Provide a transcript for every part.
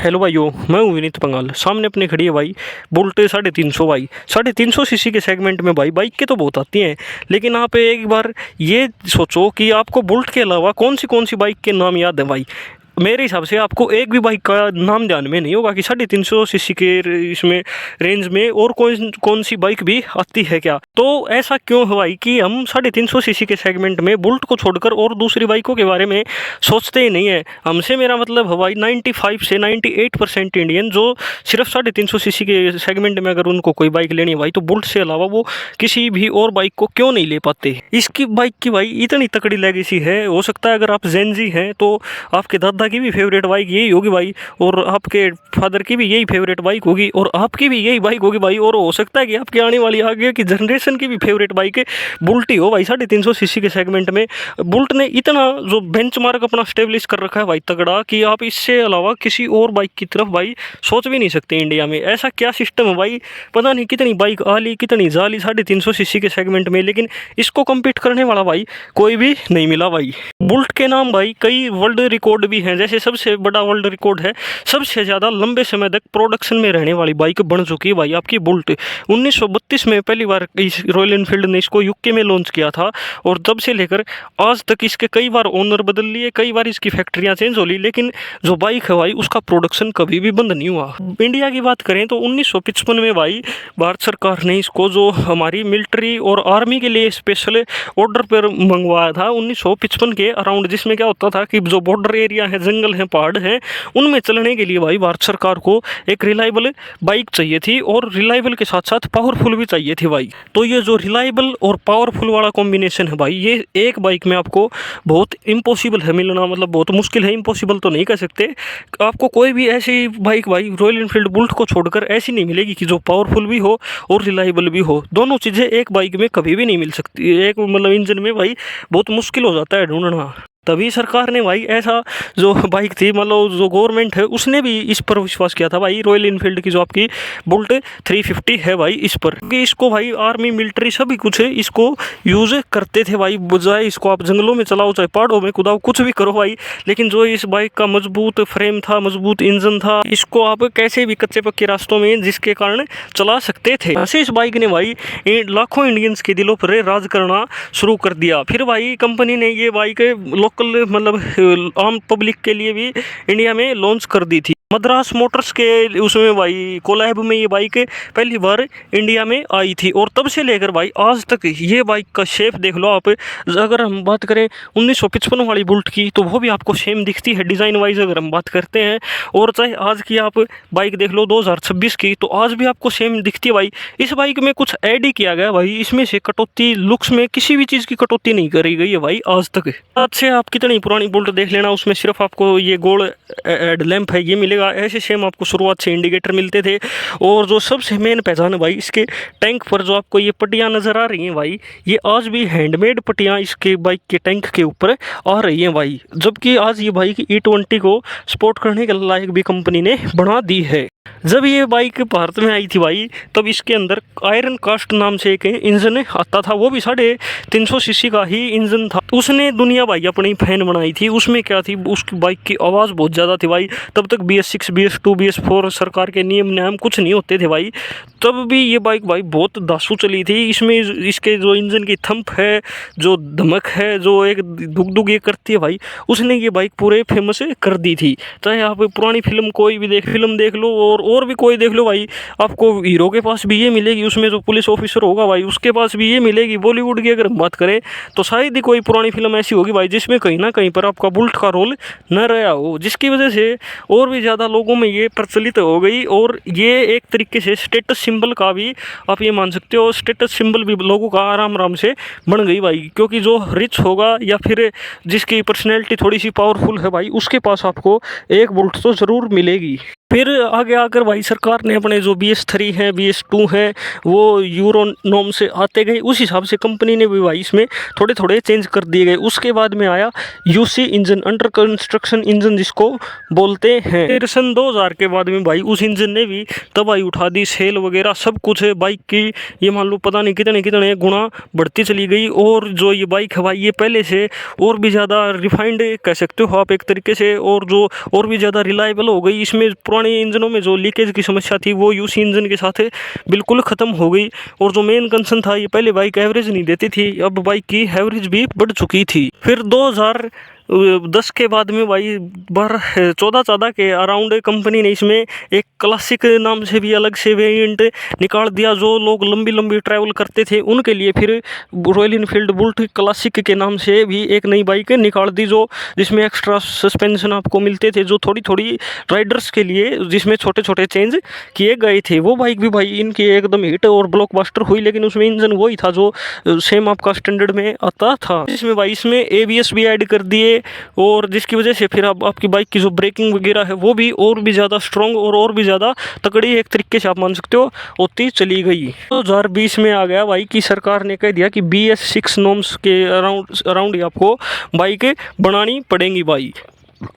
Hello भाइयों, मैं हूँ विनीत पंगाल। सामने अपने खड़ी है भाई बुलेट 350 भाई। 350 सीसी के सेगमेंट में भाई बाइक के तो बहुत आती हैं, लेकिन आप एक बार ये सोचो कि आपको बुलेट के अलावा कौन सी बाइक के नाम याद है भाई। मेरे हिसाब से आपको एक भी बाइक का नाम ध्यान में नहीं होगा कि 350 सीसी के इसमें रेंज में और कौन सी बाइक भी आती है क्या। तो ऐसा क्यों है भाई कि हम 350 सीसी के सेगमेंट में बुलेट को छोड़कर और दूसरी बाइकों के बारे में सोचते ही नहीं है। हमसे मेरा मतलब है भाई 95 से 98% इंडियन जो सिर्फ 350 सीसी के सेगमेंट में अगर उनको कोई बाइक लेनी है भाई, तो बुलेट से अलावा वो किसी भी और बाइक को क्यों नहीं ले पाते। इसकी बाइक की भाई इतनी तकड़ी लेगेसी है। हो सकता है अगर आप जेनजी हैं तो आपके दादा की भी फेवरेट बाइक यही होगी भाई, और आपके फादर की भी यही फेवरेट बाइक होगी, और आपकी भी यही बाइक होगी भाई, और हो सकता है कि आपकी आने वाली आगे की जनरेशन की भी फेवरेट बाइक बुलेट ही हो भाई। 350 सीसी के सेगमेंट में बुलेट ने इतना जो बेंचमार्क अपना स्टेब्लिश कर रखा है भाई तगड़ा, कि आप इससे अलावा किसी और बाइक की तरफ भाई सोच भी नहीं सकते इंडिया में। ऐसा क्या सिस्टम है भाई, पता नहीं कितनी बाइक आली कितनी जाली 350 सीसी के सेगमेंट में, लेकिन इसको कम्पीट करने वाला भाई कोई भी नहीं मिला भाई। बुलेट के नाम भाई कई वर्ल्ड रिकॉर्ड भी हैं, जैसे सबसे बड़ा वर्ल्ड रिकॉर्ड है सबसे ज़्यादा लंबे समय तक प्रोडक्शन में रहने वाली बाइक बन चुकी है भाई आपकी बुलेट। 1932 में पहली बार इस रॉयल एनफील्ड ने इसको यूके में लॉन्च किया था, और तब से लेकर आज तक इसके कई बार ओनर बदल लिए, कई बार इसकी फैक्ट्रियाँ चेंज हो ली, लेकिन जो बाइक है भाई उसका प्रोडक्शन कभी भी बंद नहीं हुआ। इंडिया की बात करें तो 1955 में भाई भारत सरकार ने इसको जो हमारी मिलिट्री और आर्मी के लिए स्पेशल ऑर्डर पर मंगवाया था 1955 के अराउंड, जिसमें क्या होता था कि जो बॉर्डर एरिया है, जंगल है, पहाड़ है, उनमें चलने के लिए भाई भारत सरकार को एक रिलायबल बाइक चाहिए थी, और रिलायबल के साथ साथ पावरफुल भी चाहिए थी भाई। तो ये जो रिलायबल और पावरफुल वाला कॉम्बिनेशन है भाई, ये एक बाइक में आपको बहुत इम्पॉसिबल है मिलना, मतलब बहुत मुश्किल है, इम्पॉसिबल तो नहीं कह सकते। आपको कोई भी ऐसी बाइक भाई रॉयल एनफील्ड बुलेट को छोड़कर ऐसी नहीं मिलेगी कि जो पावरफुल भी हो और रिलायबल भी हो। दोनों चीज़ें एक बाइक में कभी भी नहीं मिल सकती, एक मतलब इंजन में भाई बहुत मुश्किल हो जाता है ढूंढना। तभी सरकार ने भाई ऐसा जो बाइक थी, मतलब जो गवर्नमेंट है उसने भी इस पर विश्वास किया था भाई, रॉयल इनफील्ड की जो आपकी बुलेट 350 है भाई, इस पर कि इसको भाई आर्मी मिलिट्री सभी कुछ है इसको यूज़ करते थे भाई। बजाय इसको आप जंगलों में चलाओ, चाहे पहाड़ों में कुदाओ, कुछ भी करो भाई, लेकिन जो इस बाइक का मजबूत फ्रेम था, मजबूत इंजन था, इसको आप कैसे भी कच्चे पक्के रास्तों में जिसके कारण चला सकते थे। ऐसे इस बाइक ने भाई लाखों इंडियंस के दिलों पर राज करना शुरू कर दिया। फिर भाई कंपनी ने ये बाइक लोकल मतलब आम पब्लिक के लिए भी इंडिया में लॉन्च कर दी थी। मद्रास मोटर्स के उसमें भाई कोलैब में ये बाइक पहली बार इंडिया में आई थी, और तब से लेकर भाई आज तक ये बाइक का शेप देख लो आप। अगर हम बात करें 1955 वाली बुलेट की, तो वो भी आपको सेम दिखती है डिज़ाइन वाइज अगर हम बात करते हैं, और चाहे आज की आप बाइक देख लो 2026 की, तो आज भी आपको सेम दिखती है भाई। इस बाइक में कुछ ऐड ही किया गया भाई, इसमें से कटौती लुक्स में किसी भी चीज़ की कटौती नहीं करी गई है भाई आज तक। आज से आप कितनी पुरानी बुलेट देख लेना, उसमें सिर्फ आपको ये गोल्ड हेड लैंप है ये मिलेगा। ऐसे सेम आपको शुरुआत से इंडिकेटर मिलते थे, और जो सबसे मेन पहचान है भाई इसके टैंक पर जो आपको ये पट्टियाँ नज़र आ रही हैं भाई, ये आज भी हैंडमेड पट्टियाँ इसके बाइक के टैंक के ऊपर आ रही हैं भाई। जबकि आज ये बाइक E20 को सपोर्ट करने के लायक भी कंपनी ने बना दी है। जब ये बाइक भारत में आई थी भाई, तब इसके अंदर आयरन कास्ट नाम से एक इंजन आता था, वो भी 350 सीसी का ही इंजन था। उसने दुनिया भाई अपनी फैन बनाई थी। उसमें क्या थी, उसकी बाइक की आवाज़ बहुत ज़्यादा थी भाई। तब तक BS6 BS2 BS4 सरकार के नियम कुछ नहीं होते थे भाई, तब भी ये बाइक भाई बहुत दासू चली थी। इसमें इसके जो इंजन की थंप है, जो धमक है, जो एक दुग दुग ये करती है भाई, उसने ये बाइक पूरे फेमस कर दी थी। चाहे आप पुरानी फिल्म कोई भी फिल्म देख लो, और भी कोई देख लो भाई, आपको हीरो के पास भी ये मिलेगी, उसमें जो पुलिस ऑफिसर होगा भाई उसके पास भी ये मिलेगी। बॉलीवुड की अगर हम बात करें तो शायद ही कोई पुरानी फिल्म ऐसी होगी भाई जिसमें कहीं ना कहीं पर आपका बुलेट का रोल न रहा हो, जिसकी वजह से और भी ज़्यादा लोगों में ये प्रचलित हो गई। और ये एक तरीके से स्टेटस सिंबल का भी आप ये मान सकते हो, स्टेटस सिंबल भी लोगों का आराम से बन गई भाई, क्योंकि जो रिच होगा या फिर जिसकी पर्सनैलिटी थोड़ी सी पावरफुल है भाई, उसके पास आपको एक बुलेट तो ज़रूर मिलेगी। फिर आगे आकर भाई सरकार ने अपने जो BS3 है, BS2 है, वो यूरो नॉर्म से आते गए, उस हिसाब से कंपनी ने भी भाई इसमें थोड़े थोड़े चेंज कर दिए गए। उसके बाद में आया UC engine, under construction engine जिसको बोलते हैं। फिर सन 2000 के बाद में भाई उस इंजन ने भी तबाही उठा दी, सेल वगैरह सब कुछ है बाइक की, ये मान लो पता नहीं कितने कितने गुना बढ़ती चली गई। और जो ये बाइक है भाई, ये पहले से और भी ज़्यादा रिफाइंड कह सकते हो आप एक तरीके से, और जो और भी ज़्यादा रिलायबल हो गई। इसमें पुराने इंजनों में जो लीकेज की समस्या थी वो UC इंजन के साथ बिल्कुल ख़त्म हो गई। और जो मेन कंसर्न था, ये पहले बाइक एवरेज नहीं देती थी, अब बाइक की एवरेज भी बढ़ चुकी थी। फिर 2010 के बाद में भाई 14 के अराउंड कंपनी ने इसमें एक क्लासिक नाम से भी अलग से वेरिएंट निकाल दिया। जो लोग लंबी लंबी ट्रैवल करते थे उनके लिए फिर रॉयल इनफील्ड बुलेट क्लासिक के नाम से भी एक नई बाइक निकाल दी, जो जिसमें एक्स्ट्रा सस्पेंशन आपको मिलते थे, जो थोड़ी थोड़ी राइडर्स के लिए जिसमें छोटे छोटे चेंज किए गए थे। वो बाइक भी भाई इनकी एकदम हिट और ब्लॉकबस्टर हुई, लेकिन उसमें इंजन वही था जो सेम आपका स्टैंडर्ड में आता था। इसमें भाई इसमें ABS भी ऐड कर दिए, और जिसकी वजह से फिर अब आपकी बाइक की जो ब्रेकिंग वगैरह है वो भी और भी ज़्यादा स्ट्रॉन्ग और भी ज़्यादा तकड़ी एक तरीके से आप मान सकते हो होती चली गई। 2020 में आ गया भाई कि सरकार ने कह दिया कि BS6 नॉर्म्स के अराउंड ही आपको बाइक बनानी पड़ेंगी भाई।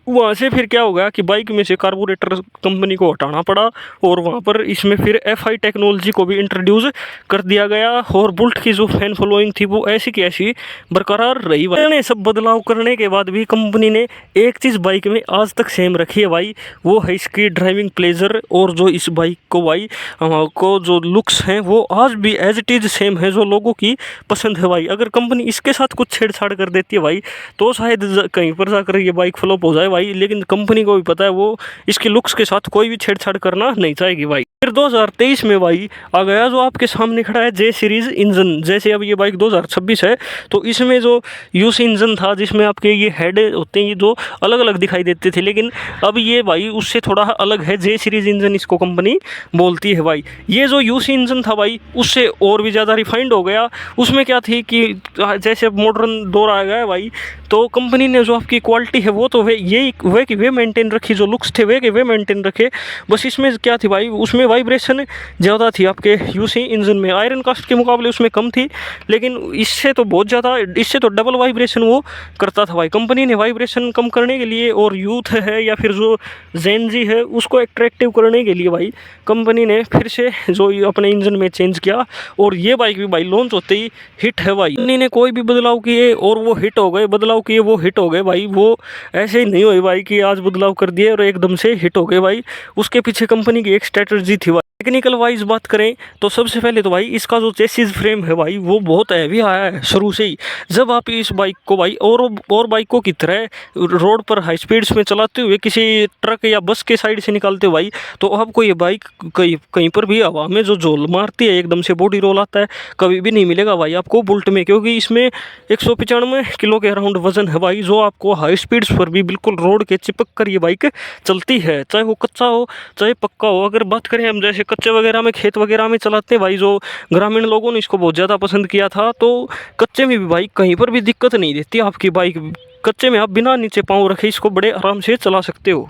वहाँ से फिर क्या होगा कि बाइक में से कार्बोरेटर कंपनी को हटाना पड़ा, और वहाँ पर इसमें फिर FI टेक्नोलॉजी को भी इंट्रोड्यूस कर दिया गया। और बुलेट की जो फैन फॉलोइंग थी वो ऐसी की ऐसी बरकरार रही। मैंने सब बदलाव करने के बाद भी कंपनी ने एक चीज़ बाइक में आज तक सेम रखी है भाई, वो है इसकी ड्राइविंग प्लेजर। और जो इस बाइक को भाई को जो लुक्स हैं वो आज भी एज इट इज़ सेम है, जो लोगों की पसंद है भाई। अगर कंपनी इसके साथ कुछ छेड़छाड़ कर देती है भाई तो शायद कहीं पर जाकर ये बाइक फ्लॉप हो जाए भाई, लेकिन कंपनी को भी पता है वो इसके लुक्स के साथ कोई भी छेड़छाड़ करना नहीं चाहेगी भाई। फिर 2023 में भाई आ गया जो आपके सामने खड़ा है J सीरीज़ इंजन। जैसे अब ये बाइक 2026 है तो इसमें जो UC इंजन था जिसमें आपके ये हेड होते हैं, ये जो अलग अलग दिखाई देते थे, लेकिन अब ये भाई उससे थोड़ा अलग है। J सीरीज़ इंजन इसको कंपनी बोलती है भाई। ये जो UC इंजन था भाई उससे और भी ज़्यादा रिफाइंड हो गया। उसमें क्या थी कि जैसे अब मॉडर्न दौर आ गया है भाई, तो कंपनी ने जो आपकी क्वालिटी है वो तो वे मेंटेन रखी, जो लुक्स थे वे मेंटेन रखे। बस इसमें क्या थी भाई, उसमें वाइब्रेशन ज़्यादा थी आपके UC इंजन में, आयरन कास्ट के मुकाबले उसमें कम थी, लेकिन इससे तो बहुत ज़्यादा, इससे तो डबल वाइब्रेशन वो करता था भाई। कंपनी ने वाइब्रेशन कम करने के लिए और यूथ है या फिर जो जेनजी है उसको अट्रैक्टिव करने के लिए भाई कंपनी ने फिर से जो अपने इंजन में चेंज किया, और ये बाइक भी भाई लॉन्च होते ही हिट है भाई। कंपनी ने कोई भी बदलाव किए और वो हिट हो गए, बदलाव किए वो हिट हो गए भाई। वो ऐसे ही नहीं हुए भाई कि आज बदलाव कर दिए और एकदम से हिट हो गए भाई। उसके पीछे कंपनी की एक स्ट्रेटजी थी भाई। टेक्निकल वाइज बात करें तो सबसे पहले तो भाई इसका जो चेसिस फ्रेम है भाई वो बहुत हैवी आया है शुरू से ही। जब आप इस बाइक को भाई और बाइकों की तरह रोड पर हाई स्पीड्स में चलाते हुए किसी ट्रक या बस के साइड से निकालते हो भाई, तो आपको ये बाइक कहीं पर भी हवा में जो झोल मारती है, एकदम से बॉडी रोल आता है, कभी भी नहीं मिलेगा भाई आपको बुलेट में। क्योंकि इसमें 195 किलो के अराउंड वजन है भाई, जो आपको हाई स्पीड्स पर भी बिल्कुल रोड के चिपक कर ये बाइक चलती है, चाहे वो कच्चा हो चाहे पक्का हो। अगर बात करें हम जैसे कच्चे वगैरह में, खेत वगैरह में चलाते हैं भाई, जो ग्रामीण लोगों ने इसको बहुत ज़्यादा पसंद किया था, तो कच्चे में भी भाई कहीं पर भी दिक्कत नहीं देती आपकी बाइक। कच्चे में आप बिना नीचे पाँव रखे इसको बड़े आराम से चला सकते हो।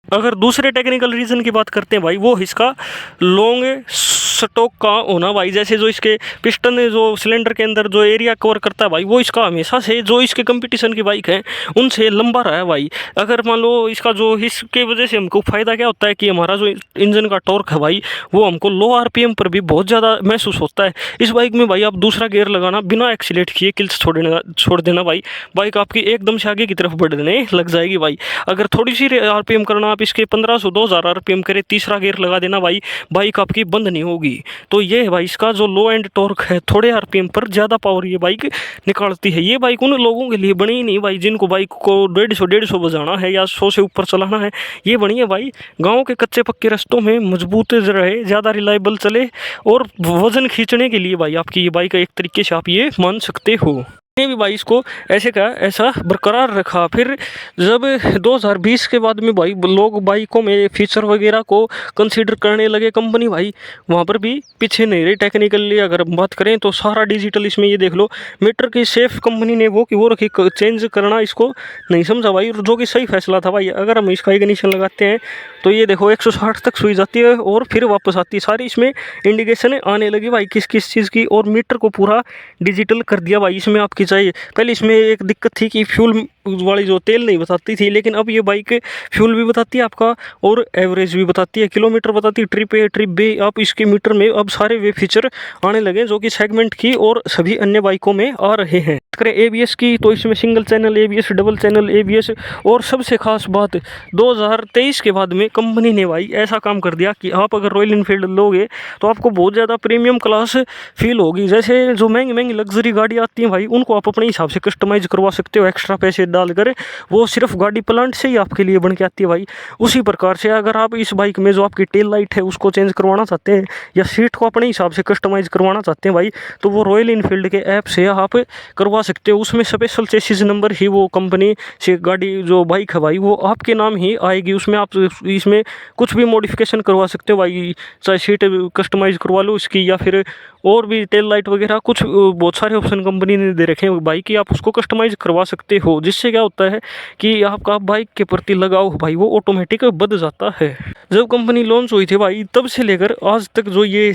अगर दूसरे टेक्निकल रीज़न की बात करते हैं भाई, वो इसका लॉन्ग स्टॉक का होना भाई। जैसे जो इसके पिस्टन जो सिलेंडर के अंदर जो एरिया कवर करता है भाई, वो इसका हमेशा से जो इसके कंपटीशन की बाइक है उनसे लंबा रहा है भाई। अगर मान लो इसका जो इसके वजह से हमको फ़ायदा क्या होता है कि हमारा जो इंजन का टॉर्क है भाई वो हमको लो RPM पर भी बहुत ज़्यादा महसूस होता है। इस बाइक में भाई आप दूसरा गियर लगाना बिना एक्सीलेट किए किल्स छोड़ देना भाई, बाइक आपकी एकदम से आगे की तरफ बढ़ने लग जाएगी भाई। अगर थोड़ी सी RPM करना, आप इसके 1500-2000 RPM करें, तीसरा गियर लगा देना भाई, बाइक आपकी बंद नहीं होगी। तो ये है भाई इसका जो लो एंड टॉर्क है, थोड़े RPM पर ज़्यादा पावर ये बाइक निकालती है। ये बाइक उन लोगों के लिए बनी ही नहीं भाई जिनको बाइक को 150 बजाना है या 100 से ऊपर चलाना है। ये बनी है भाई गाँव के कच्चे पक्के रास्तों में मजबूत रहे, ज़्यादा रिलायबल चले और वजन खींचने के लिए भाई आपकी ये बाइक एक तरीके से आप ये मान सकते हो। ने भी भाई इसको ऐसे का ऐसा बरकरार रखा। फिर जब 2020 के बाद में भाई लोग बाइकों में फीचर वगैरह को कंसीडर करने लगे, कंपनी भाई वहाँ पर भी पीछे नहीं रही। टेक्निकली अगर हम बात करें तो सारा डिजिटल इसमें, ये देख लो मीटर की सेफ कंपनी ने वो रखी, चेंज करना इसको नहीं समझा भाई, जो कि सही फैसला था भाई। अगर हम इसका इग्निशन लगाते हैं तो ये देखो 160 तक सुई जाती है और फिर वापस आती है। सारी इसमें इंडिकेशन आने लगी भाई किस किस चीज़ की, और मीटर को पूरा डिजिटल कर दिया भाई इसमें आपकी चाहिए। पहले इसमें एक दिक्कत थी कि फ्यूल वाली जो तेल नहीं बताती थी, लेकिन अब ये बाइक फ्यूल भी बताती है आपका और एवरेज भी बताती है, किलोमीटर बताती है, ट्रिप ए ट्रिप बे। आप इसके मीटर में अब सारे वे फीचर आने लगे जो कि सेगमेंट की और सभी अन्य बाइकों में आ रहे हैं। करें एबीएस की तो इसमें single channel ABS, double channel ABS, और सबसे खास बात 2023 के बाद में कंपनी ने भाई ऐसा काम कर दिया कि आप अगर रॉयल इनफील्ड लोगे तो आपको बहुत ज़्यादा प्रीमियम क्लास फील होगी। जैसे जो महंगी महंगी लग्जरी गाड़ी आती हैं भाई, उनको आप अपने हिसाब से कस्टमाइज करवा सकते हो एक्स्ट्रा पैसे डालकर, वो सिर्फ गाड़ी प्लांट से ही आपके लिए बन के आती है भाई। उसी प्रकार से अगर आप इस बाइक में जो आपकी टेल लाइट है उसको चेंज करवाना चाहते हैं या सीट को अपने हिसाब से कस्टमाइज करवाना चाहते हैं भाई, तो वो रॉयल इनफील्ड के ऐप से आप करवा सकते हो। उसमें स्पेशल चेसिस नंबर ही वो कंपनी से गाड़ी जो बाइक है भाई वो आपके नाम ही आएगी। उसमें आप इसमें कुछ भी मॉडिफिकेशन करवा सकते हो भाई, चाहे सीट कस्टमाइज करवा लो इसकी या फिर और भी टेल लाइट वगैरह, कुछ बहुत सारे ऑप्शन कंपनी ने दे रखे हैं भाई कि आप उसको कस्टमाइज करवा सकते हो। जिससे क्या होता है कि आपका बाइक के प्रति लगाव भाई वो ऑटोमेटिक बढ़ जाता है। जब कंपनी लॉन्च हुई थी भाई तब से लेकर आज तक जो ये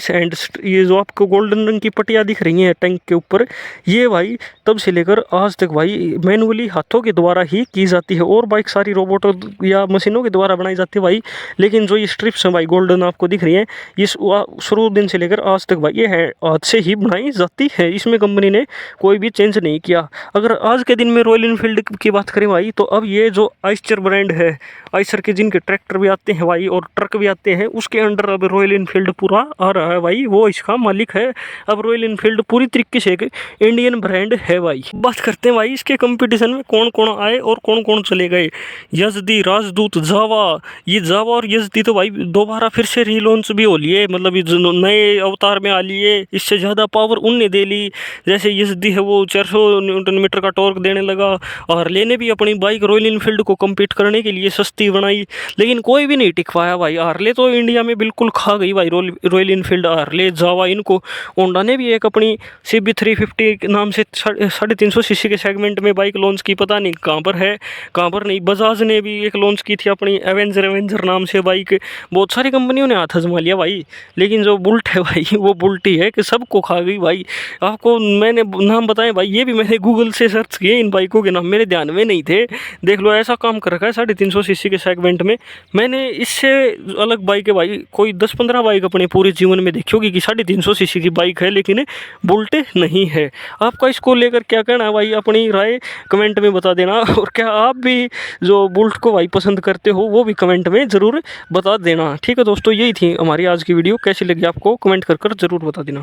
जो आपको गोल्डन रंग की पट्टियाँ दिख रही हैं टैंक के ऊपर, ये भाई तब से लेकर आज तक भाई मैनुअली हाथों के द्वारा ही की जाती है, और बाइक सारी रोबोटों या मशीनों के द्वारा बनाई जाती है भाई। लेकिन जो ये स्ट्रिप्स हैं भाई गोल्डन आपको दिख रही हैं, ये शुरू दिन से लेकर आज तक भाई ये है हाथ से ही बनाई जाती है। इसमें कंपनी ने कोई भी चेंज नहीं किया। अगर आज के दिन में रॉयल इनफील्ड की बात करें भाई तो अब ये जो आइस्चर ब्रांड है, आइसर के जिनके ट्रैक्टर भी आते हैं भाई और ट्रक भी आते हैं, उसके अंडर अब रॉयल इनफील्ड पूरा आ रहा है भाई, वो इसका मालिक है। अब रॉयल इनफील्ड पूरी तरीके से एक इंडियन ब्रांड है भाई। बात करते हैं भाई इसके कंपटीशन में कौन कौन आए और कौन कौन चले गए। यजदी, राजदूत, जावा, ये जावा और यजदी तो भाई दोबारा फिर से रीलॉन्च भी हो लिए, मतलब नए अवतार में आ लिए, इससे ज़्यादा पावर उनने दे ली। जैसे यजदी है वो 400 न्यूटन मीटर का टॉर्क देने लगा, और लेने भी अपनी बाइक रॉयल इनफील्ड को कम्पीट करने के लिए सस्ती बनाई, लेकिन कोई भी नहीं टिक पाया भाई। हार्ले तो इंडिया में बिल्कुल खा गई भाई, रॉयल इनफील्ड, हार्ले, जावा, इनको। होंडा ने भी एक अपनी CB350 नाम से 350 सीसी के सेगमेंट में बाइक लॉन्च की, पता नहीं कहाँ पर है कहाँ पर नहीं। बजाज ने भी एक लॉन्च की थी अपनी एवेंजर नाम से बाइक। बहुत सारी कंपनियों ने हाथ आजमा लिया भाई, लेकिन जो बुलेट है भाई वो बुलेट ही है कि सबको खा गई भाई। आपको मैंने नाम बताए भाई, ये भी मैंने गूगल से सर्च किए, इन बाइकों के नाम मेरे ध्यान में नहीं थे। देख लो ऐसा काम कर रखा है 350 सीसी के सेगमेंट में। मैंने इससे अलग बाइक है भाई कोई 10-15 बाइक अपने पूरे जीवन में देखी होगी कि 350 सीसी की बाइक है, लेकिन बुलेट नहीं है। आपका इसको लेकर क्या कहना है भाई, अपनी राय कमेंट में बता देना, और क्या आप भी जो बुलेट को भाई पसंद करते हो वो भी कमेंट में ज़रूर बता देना। ठीक है दोस्तों, यही थी हमारी आज की वीडियो। कैसी लगी आपको कमेंट कर ज़रूर बता देना।